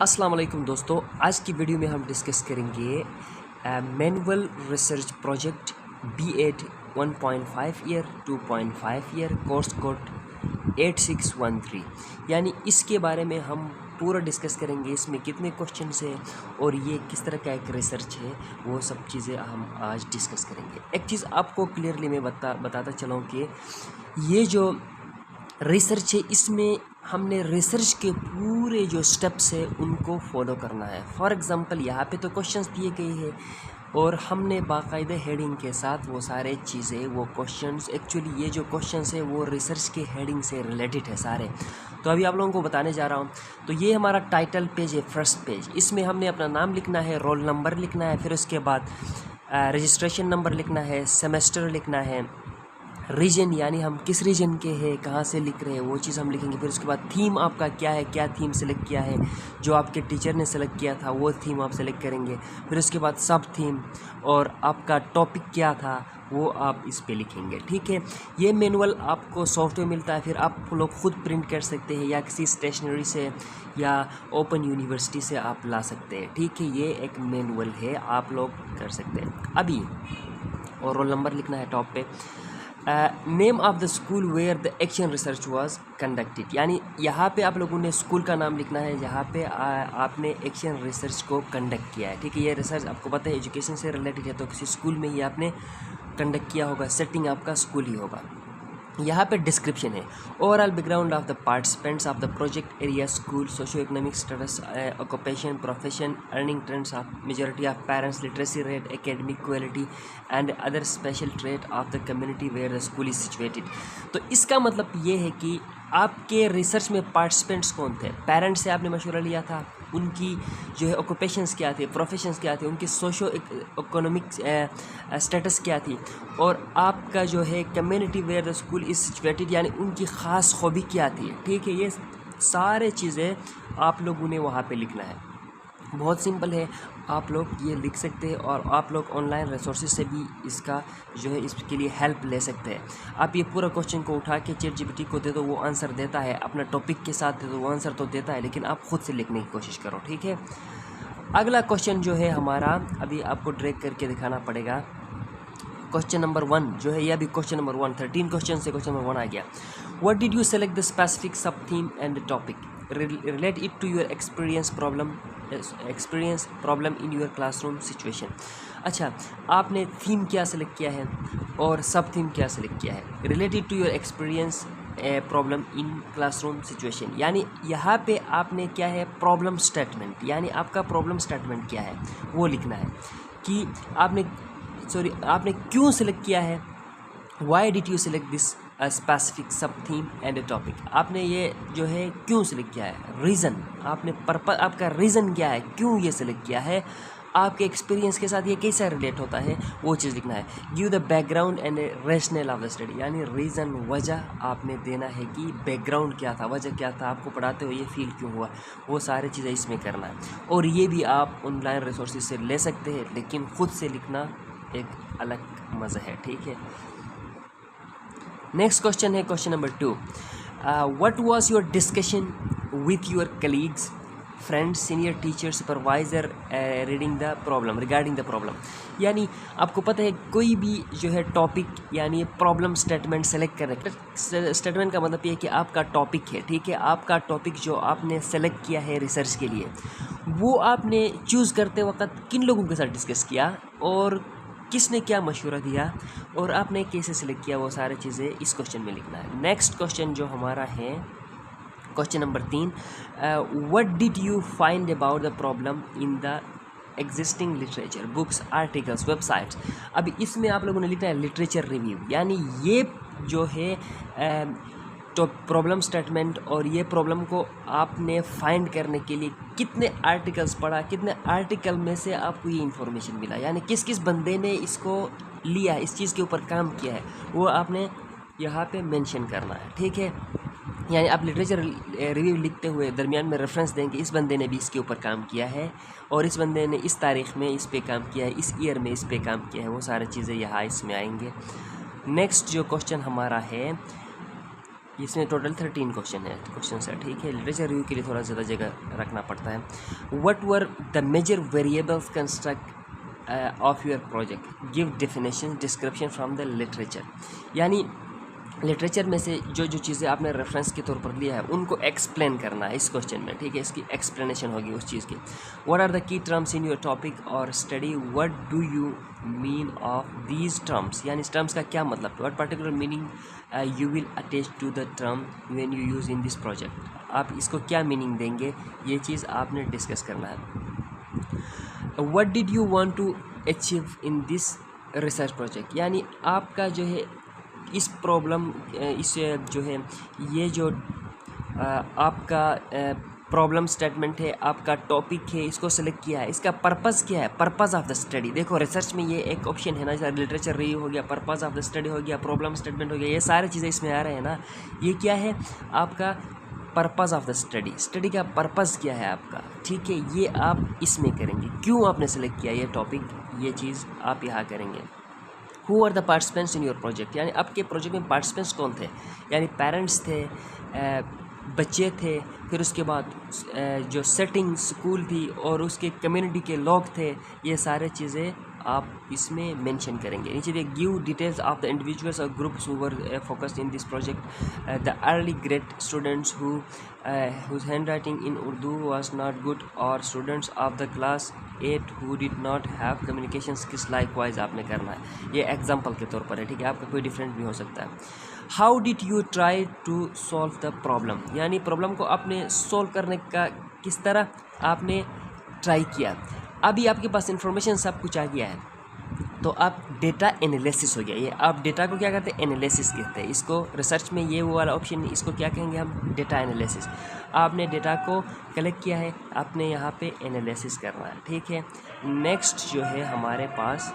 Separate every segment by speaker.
Speaker 1: अस्सलाम वालेकुम दोस्तों, आज की वीडियो में हम डिस्कस करेंगे manual research project B.Ed 1.5 year 2.5 year course code 8613। यानी इसके बारे में हम पूरा डिस्कस करेंगे। इसमें कितने क्वेश्चंस हैं और ये किस तरह का एक रिसर्च है, वो सब चीज़ें हम आज डिस्कस करेंगे। एक चीज़ आपको क्लियरली मैं बताता चलाऊँ कि ये जो रिसर्च है, इसमें हमने रिसर्च के पूरे जो स्टेप्स है उनको फॉलो करना है। फॉर एग्ज़ाम्पल यहाँ पे तो क्वेश्चंस दिए गए हैं और हमने बाकायदे हेडिंग के साथ वो सारे चीज़ें, वो क्वेश्चंस, एक्चुअली ये जो क्वेश्चंस है वो रिसर्च के हेडिंग से रिलेटेड है सारे। तो अभी आप लोगों को बताने जा रहा हूँ। तो ये हमारा टाइटल पेज है, फर्स्ट पेज। इसमें हमने अपना नाम लिखना है, रोल नंबर लिखना है, फिर उसके बाद रजिस्ट्रेशन नंबर लिखना है, सेमेस्टर लिखना है, रीजन यानी हम किस रीजन के हैं, कहाँ से लिख रहे हैं, वो चीज़ हम लिखेंगे। फिर उसके बाद थीम आपका क्या है, क्या थीम सेलेक्ट किया है, जो आपके टीचर ने सेलेक्ट किया था वो थीम आप सेलेक्ट करेंगे। फिर उसके बाद सब थीम और आपका टॉपिक क्या था वो आप इस पे लिखेंगे। ठीक है, ये मैनुअल आपको सॉफ्टवेयर मिलता है, फिर आप लोग खुद प्रिंट कर सकते हैं या किसी स्टेशनरी से या ओपन यूनिवर्सिटी से आप ला सकते हैं। ठीक है, ये एक मैनुअल है, आप लोग कर सकते हैं। अभी और रोल नंबर लिखना है टॉप पे। Name of the school where the action research was conducted, यानी यहाँ पे आप लोगों ने स्कूल का नाम लिखना है जहाँ पे आपने एक्शन रिसर्च को कंडक्ट किया है। ठीक है, ये रिसर्च आपको पता है एजुकेशन से रिलेटेड है, तो किसी स्कूल में ही आपने कंडक्ट किया होगा, सेटिंग आपका स्कूल ही होगा। यहाँ पे डिस्क्रिप्शन है, overall background of the participants of the project area, school, socio economic status, occupation, profession, earning trends of majority of parents, literacy rate, academic quality and other special trait of the community where the school is situated. तो इसका मतलब ये है कि आपके research में participants कौन थे। पेरेंट्स से आपने मशवरा लिया था, उनकी जो है ऑक्यूपेशंस क्या थे, प्रोफेशंस क्या थे, उनकी सोशो इकोनॉमिक स्टेटस क्या थी, और आपका जो है community where the school is situated यानी उनकी ख़ास हॉबी क्या थी। ठीक है, ये सारे चीज़ें आप लोगों ने वहाँ पे लिखना है। बहुत सिंपल है, आप लोग ये लिख सकते हैं और आप लोग ऑनलाइन रिसोर्सेज से भी इसका जो है इसके लिए हेल्प ले सकते हैं। आप ये पूरा क्वेश्चन को उठा के ChatGPT को दे दो, वो आंसर देता है, अपना टॉपिक के साथ दे दो, वो आंसर तो देता है, लेकिन आप खुद से लिखने की कोशिश करो। ठीक है, अगला क्वेश्चन जो है हमारा, अभी आपको ड्रैग करके दिखाना पड़ेगा। क्वेश्चन नंबर 1 जो है, यह भी क्वेश्चन नंबर 1, 13 क्वेश्चन से क्वेश्चन नंबर 1 आ गया। What did you select the specific sub theme and topic, relate it to your experience problem in your classroom situation. अच्छा, आपने थीम क्या सेलेक्ट किया है और सब थीम क्या सेलेक्ट किया है, related to your experience problem in classroom situation. यानी यहाँ पे आपने क्या है, प्रॉब्लम स्टेटमेंट, यानी आपका प्रॉब्लम स्टेटमेंट क्या है वो लिखना है कि आपने क्यों सेलेक्ट किया है, why did you select this specific sub theme and topic. आपने ये जो है क्यों सेलेक्ट किया है, रीज़न, आपने पर्पस, आपका रीज़न क्या है, क्यों ये सेलेक्ट किया है, आपके एक्सपीरियंस के साथ ये कैसा रिलेट होता है, वो चीज़ लिखना है। Give the background and rational of the study, यानी रीज़न, वजह आपने देना है कि बैकग्राउंड क्या था, वजह क्या था, आपको पढ़ाते हुए ये फील क्यों हुआ, वो सारी चीज़ें इसमें करना है। और ये भी आप ऑनलाइन रिसोर्सेज से ले सकते हैं, लेकिन खुद से लिखना एक अलग मज़ा है। ठीक है, नेक्स्ट क्वेश्चन है question number 2। What was your discussion with your colleagues, friends, senior teacher, supervisor regarding the problem. यानी आपको पता है कोई भी जो है टॉपिक, यानी प्रॉब्लम स्टेटमेंट सेलेक्ट कर रहे हैं। स्टेटमेंट का मतलब ये है कि आपका टॉपिक है। ठीक है, आपका टॉपिक जो आपने सेलेक्ट किया है रिसर्च के लिए, वो आपने चूज़ करते वक्त किन लोगों के साथ डिस्कस किया और किसने क्या मशवरा दिया और आपने कैसे सिलेक्ट किया, वो सारी चीज़ें इस क्वेश्चन में लिखना है। नेक्स्ट क्वेश्चन जो हमारा है question number 3, what did you find about the problem in the existing literature, books, articles, websites. अभी इसमें आप लोगों ने लिखना है लिटरेचर रिव्यू, यानी ये जो है तो प्रॉब्लम स्टेटमेंट, और ये प्रॉब्लम को आपने फाइंड करने के लिए कितने आर्टिकल्स पढ़ा, कितने आर्टिकल में से आपको ये इन्फॉर्मेशन मिला, यानी किस किस बंदे ने इसको लिया, इस चीज़ के ऊपर काम किया है, वो आपने यहाँ पे मेंशन करना है। ठीक है, यानी आप लिटरेचर रिव्यू लिखते हुए दरमियान में रेफरेंस देंगे, इस बंदे ने भी इसके ऊपर काम किया है और इस बंदे ने इस तारीख़ में इस पे काम किया है, इस ईयर में इस पे काम किया है, वो सारी चीज़ें यहाँ इसमें आएंगे। नेक्स्ट जो क्वेश्चन हमारा है, इसमें टोटल 13 क्वेश्चन है, क्वेश्चन है, ठीक है। लिटरेचर रिव्यू के लिए थोड़ा ज़्यादा जगह रखना पड़ता है। What were the major variables construct of your project, give definition description from the literature. यानी लिटरेचर में से जो जो चीज़ें आपने रेफरेंस के तौर पर लिया है उनको एक्सप्लेन करना है इस क्वेश्चन में, ठीक है। इसकी एक्सप्लेनेशन होगी उस चीज़ की। What are the key terms in your topic और study, what do you mean of these terms, यानी इस टर्म्स का क्या मतलब, what particular meaning you will attach to the term when you use in this project, आप इसको क्या meaning देंगे, ये चीज़ आपने डिस्कस करना है। What did you want to achieve in this research project, यानी आपका जो है इस प्रॉब्लम इस जो है ये जो आपका प्रॉब्लम स्टेटमेंट है, आपका टॉपिक है, इसको सेलेक्ट किया है, इसका पर्पस क्या है, पर्पस ऑफ द स्टडी। देखो रिसर्च में ये एक ऑप्शन है ना, जैसे लिटरेचर रिव्यू हो गया, पर्पस ऑफ द स्टडी हो गया, प्रॉब्लम स्टेटमेंट हो गया, ये सारी चीज़ें इसमें आ रहे हैं ना। ये क्या है आपका purpose of the study, study का पर्पस क्या है आपका, ठीक है। ये आप इसमें करेंगे, क्यों आपने सेलेक्ट किया ये टॉपिक, ये चीज़ आप यहाँ करेंगे। Who are the participants in your project, यानी आपके प्रोजेक्ट में पार्टिसिपेंट्स कौन थे, यानी पेरेंट्स थे, बच्चे थे, फिर उसके बाद जो सेटिंग स्कूल थी और उसके कम्युनिटी के लोग थे, ये सारे चीज़ें आप इसमें मेंशन करेंगे। नीचे देखिए give details of the individuals और groups who were focused in this project, the early grade students whose handwriting in Urdu was not good, or students of the class 8 who did not have communication skills likewise आपने करना है। ये example के तौर पर है, ठीक है, आपका कोई डिफरेंट भी हो सकता है। How did you try to solve the problem, यानी प्रॉब्लम को आपने सॉल्व करने का किस तरह आपने ट्राई किया। अभी आपके पास इंफॉर्मेशन सब कुछ आ गया है, तो आप डेटा एनालिसिस हो गया। ये आप डेटा को क्या कहते हैं, एनालिसिस कहते हैं इसको। रिसर्च में ये वो वाला ऑप्शन, इसको क्या कहेंगे हम, डेटा एनालिसिस। आपने डेटा को कलेक्ट किया है, आपने यहाँ पे एनालिसिस करना है, ठीक है। नेक्स्ट जो है हमारे पास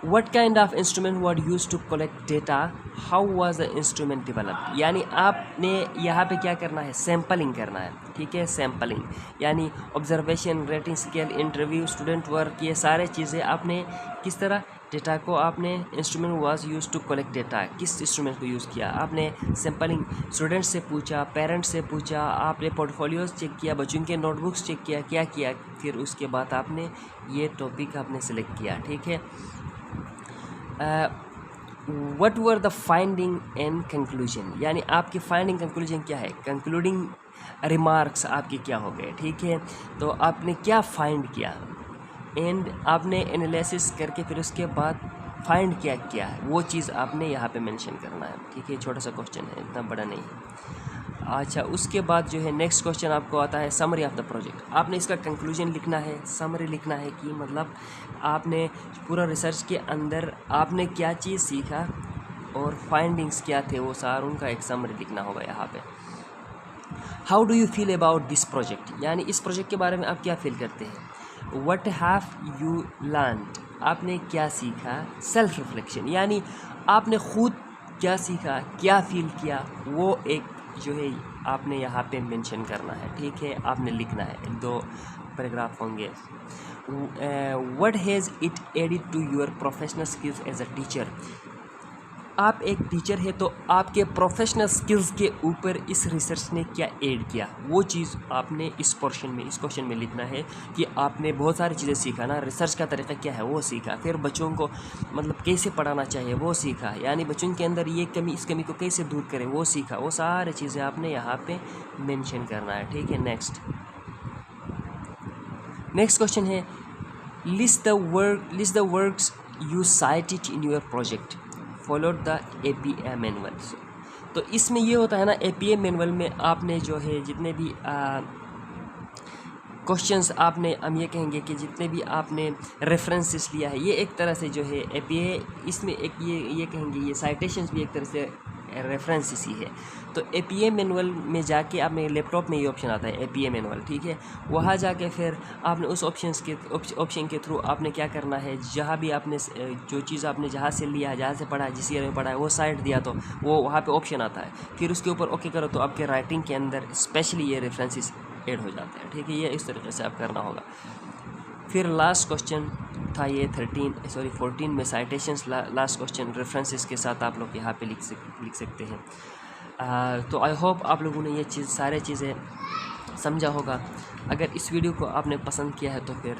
Speaker 1: What kind of instrument was used to collect data? How was the instrument developed? यानी आपने यहाँ पे क्या करना है, सैम्पलिंग करना है, ठीक है। सैम्पलिंग यानी observation, rating scale, interview, student work, ये सारे चीज़ें आपने किस तरह डेटा को आपने instrument was use to collect data, किस इंस्ट्रूमेंट को यूज़ किया आपने, सैम्पलिंग, स्टूडेंट्स से पूछा, पेरेंट्स से पूछा, आपने पोर्टफोलियोज चेक किया, बच्चों के नोटबुक्स चेक किया, क्या किया, फिर उसके बाद आपने ये टॉपिक आपने सेलेक्ट किया, ठीक है। What were the finding and conclusion, यानी आपकी फाइंडिंग कंक्लूजन क्या है, कंक्लूडिंग रिमार्क्स आपके क्या हो गए, ठीक है। तो आपने क्या फाइंड किया एंड आपने एनालिसिस करके फिर उसके बाद फाइंड क्या किया है, वो चीज़ आपने यहाँ पे मेंशन करना है, ठीक है। छोटा सा क्वेश्चन है, इतना बड़ा नहीं है। अच्छा, उसके बाद जो है नेक्स्ट क्वेश्चन आपको आता है समरी ऑफ द प्रोजेक्ट। आपने इसका कंक्लूजन लिखना है, समरी लिखना है कि मतलब आपने पूरा रिसर्च के अंदर आपने क्या चीज़ सीखा और फाइंडिंग्स क्या थे, वो सार उनका एक समरी लिखना होगा यहाँ पे। How do you feel about this project, यानी इस प्रोजेक्ट के बारे में आप क्या फील करते हैं। व्हाट हैव यू लर्नड, आपने क्या सीखा। सेल्फ रिफ्लेक्शन, यानी आपने खुद क्या सीखा, क्या फील किया, वो एक जो है आपने यहाँ पे मेंशन करना है, ठीक है, आपने लिखना है। 2 पैराग्राफ होंगे। What has it added to your professional skills as a teacher, आप एक टीचर है तो आपके प्रोफेशनल स्किल्स के ऊपर इस रिसर्च ने क्या ऐड किया, वो चीज़ आपने इस पोर्शन में, इस क्वेश्चन में लिखना है कि आपने बहुत सारी चीज़ें सीखा ना, रिसर्च का तरीका क्या है वो सीखा, फिर बच्चों को मतलब कैसे पढ़ाना चाहिए वो सीखा, यानी बच्चों के अंदर ये कमी, इस कमी को कैसे दूर करें वो सीखा, वो सारी चीज़ें आपने यहाँ पे मेंशन करना है, ठीक है। नेक्स्ट क्वेश्चन है list the works you cited in your project followed the APA manual. तो इसमें ये होता है ना, APA मैनुअल में आपने जो है जितने भी क्वेश्चंस आपने, हम ये कहेंगे कि जितने भी आपने रेफरेंसेस लिया है, ये एक तरह से जो है APA, इसमें एक ये कहेंगे ये साइटेशंस भी एक तरह से रेफरेंसेस ही है। तो APA मैनुअल में जाके आपने लैपटॉप में ये ऑप्शन आता है APA मैनुअल, ठीक है। वहाँ जाके फिर आपने उस ऑप्शन के थ्रू आपने क्या करना है, जहाँ भी आपने जो चीज़ आपने जहाँ से लिया, जहाँ से पढ़ा, जिस ईयर में पढ़ा है वो साइट दिया, तो वो वहाँ पे ऑप्शन आता है, फिर उसके ऊपर ओके करो तो आपके राइटिंग के अंदर स्पेशली ये रेफरेंसेस ऐड हो जाते हैं, ठीक है। ये इस तरीके से आप करना होगा। फिर लास्ट क्वेश्चन था ये 14 में साइटेशंस, लास्ट क्वेश्चन रेफरेंसेस के साथ आप लोग यहाँ पे लिख सकते हैं। तो आई होप आप लोगों ने ये सारे चीज़ें समझा होगा। अगर इस वीडियो को आपने पसंद किया है तो फिर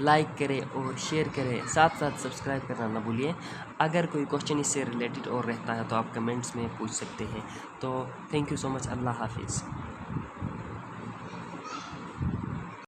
Speaker 1: लाइक करें और शेयर करें, साथ साथ सब्सक्राइब करना ना भूलिए। अगर कोई क्वेश्चन इससे रिलेटेड और रहता है तो आप कमेंट्स में पूछ सकते हैं। तो थैंक यू सो मच। अल्लाह हाफिज़।